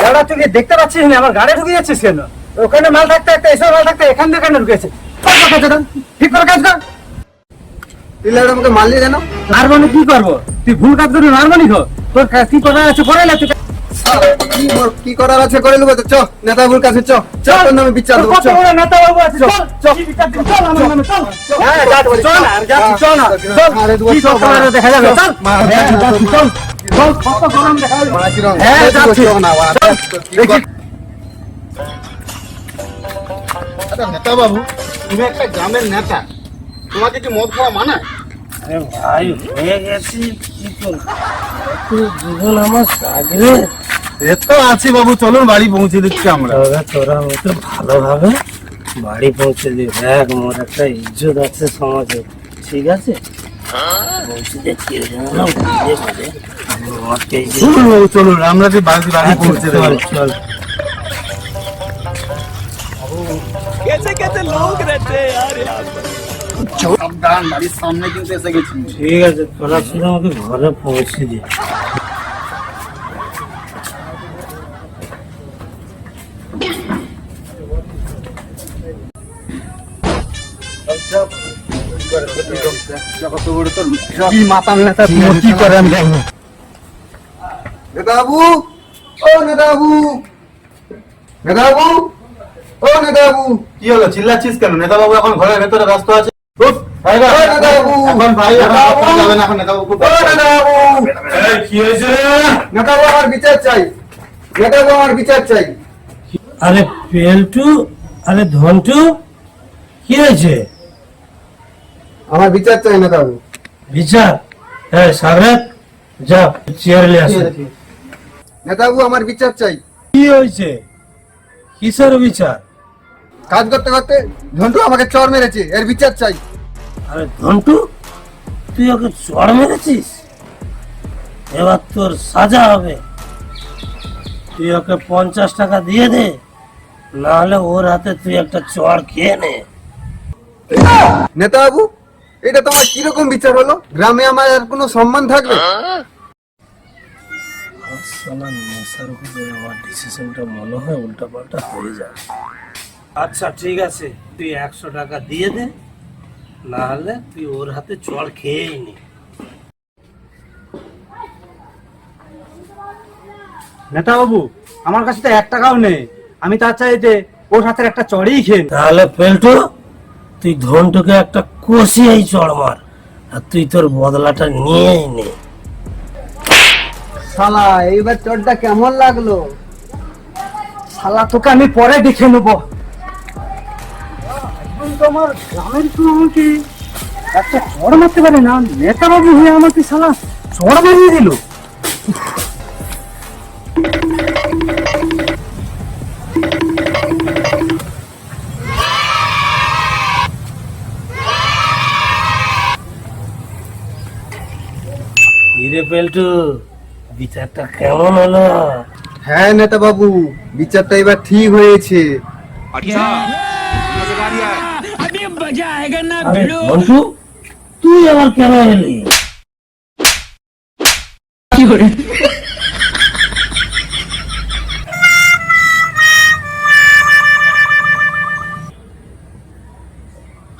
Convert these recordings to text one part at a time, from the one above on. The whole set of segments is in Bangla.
ওরা তুই দেখতে পাচ্ছিস না আমার গাড়ি ঢুকে যাচ্ছিস কেন? ওখানে মাল থাকতে একটা এসব মাল থাকতে এখান থেকে কেন ঢুকেছে? ঠিক করে কাজ কর। তুই লেওড়া আমাকে মারলি কেন? আর মানে কি করবো? তুই ভুল কাজ করবি আর মানে তোর কি করার আছে করে না তুই। কি করার আছে করে নেবো তো। চ নেতাবাবুর কাছে চ, তোর নামে বিচার দেবো। কত বড় নেতা বাবু আছে? চল কি বিচার দিবি? চল আমার নামে চল। হ্যাঁ যাচ্ছি, চল না, যাচ্ছি, চল না, চল। কি করতে পারে দেখা যাবে, চল। হ্যাঁ যাচ্ছি, চল চল। কত গরম দেখা যাবে। হ্যাঁ যাচ্ছি। দেখি নেতাবাবু, তুমি একটা গ্রামের নেতা, তোমাকে কি মদ খাওয়া মানা? আরে ভাই হয়ে গেছি কি করব? একটু জীবন আমার সাগরে এত আছি বাবু, চলুন বাড়ি পৌঁছে দিচ্ছি আমরা। তোরা আমাকে ভালোভাবে বাড়ি পৌঁছে দিই। দেখ মোর একটা ইজ্জত আছে সমাজে, ঠিক আছে? পৌঁছে দিয়ে কেউ যেন না বুঝে ফেলে। চলুন বাবু, চলুন আমরা যে বাড়ি পৌঁছে দেবো। চল। कैसे कैसे लोग रहते हैं यार यहाँ पर। সাবধান, বাড়ির সামনে কিন্তু এসে গেছি। ঠিক আছে, তোরা শুধু আমাকে ঘরে পৌঁছে দিয়ে। কি মাতাল নেতা, কি করে আমি দেখবো। নেতাবাবু, ও নেতাবাবু, নেতাবাবু, ও নেতাবাবু। কি হলো, চিল্লাচ্ছিস কেন? নেতাবাবু এখন ঘরের ভেতরে ব্যস্ত আছে। আমার বিচার চাই, নেতাবাবু আমার বিচার চাই। আরে পেলটু, আরে ধন্টু, কি হয়েছে? আমার বিচার চাই নেতাবাবু। বিচার? হ্যাঁ সাগরাত, যা চেয়ার নিয়ে আসো। নেতাবাবু আমার বিচার চাই। কি হয়েছে? কিসের বিচার? কাজ করতে করতে ঝন্টু আমাকে চড় মেরেছে, এর বিচার চাই। আরে ধন্টু, তুই ওকে চড় মেরেছিস? এবার তোর সাজা হবে। তুই ওকে 50 টাকা দিয়ে দে, না হলে ওর হাতে তুই একটা চড় খেয়ে নে। নেতাবাবু, এটা তোমার কিরকম বিচার হলো? গ্রামে আমার আর কোনো সম্মান থাকবে? নেশার উপরে আমার ডিসিশনটা মনে হয় উল্টা পাল্টা হয়ে যায়। আচ্ছা ঠিক আছে, তুই 100 টাকা দিয়ে দে, না হলে তুই ওর হাতে চড় খেয়েই নি। নেতা বাবু, আমার কাছে তো 1 টাকাও নেই, আমি তার চাইতে ওর হাতের একটা চড়ই খেয়ে। তাহলে পেলটু, তুই ধনটুকে একটা কষিয়েই চড় মার, আর তুই তোর বদলাটা নিয়েই নে। শালা এইবার চড়টা কেমন লাগলো? শালা তোকে আমি পরে দেখে নেবো। তোমার গ্রামের কেউ আমাকে একটা চড় মারতে পারে না, নেতা বাবু হয়ে আমাকে শালা চড় মারিয়ে দিল। হিরে পেলটু, বিচারটা কেমন হলো? হ্যাঁ নেতাবাবু, বিচারটা এবার ঠিক হয়েছে। अभी मजा आएगा ना আরে भिड़ो। বন্ধু, তুই আবার কেন এলি?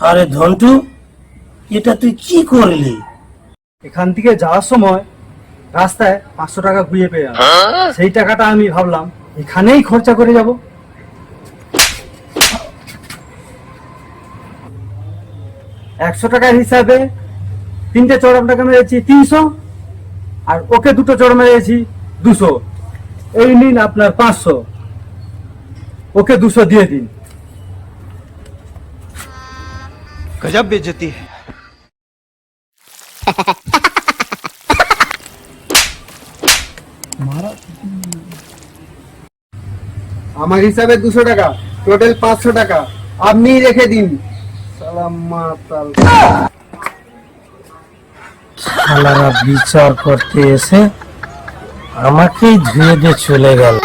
আরে ধন্টু, এটা তুই কি করলি? এখান থেকে যাওয়ার সময় রাস্তায় 500 টাকা ঘুরিয়ে পেয়ে গেলাম। সেই টাকাটা আমি ভাবলাম এখানেই খরচা করে যাব। 100 টাকার হিসাবে 3টে চড় আপনাকে মেরেছি 300, আর ওকে 2টো চড় মেরেছি 200। এই নিন আপনার 500, ওকে 200 দিয়ে দিন। गजब बेइज्जती है। আমার হিসাবে 200 টাকা, টোটাল 500 টাকা আপনি রেখে দিন। সালাম মাতাল। শালারা বিচার করতে এসে আমাকেই ধুয়ে দিয়ে চলে গেল।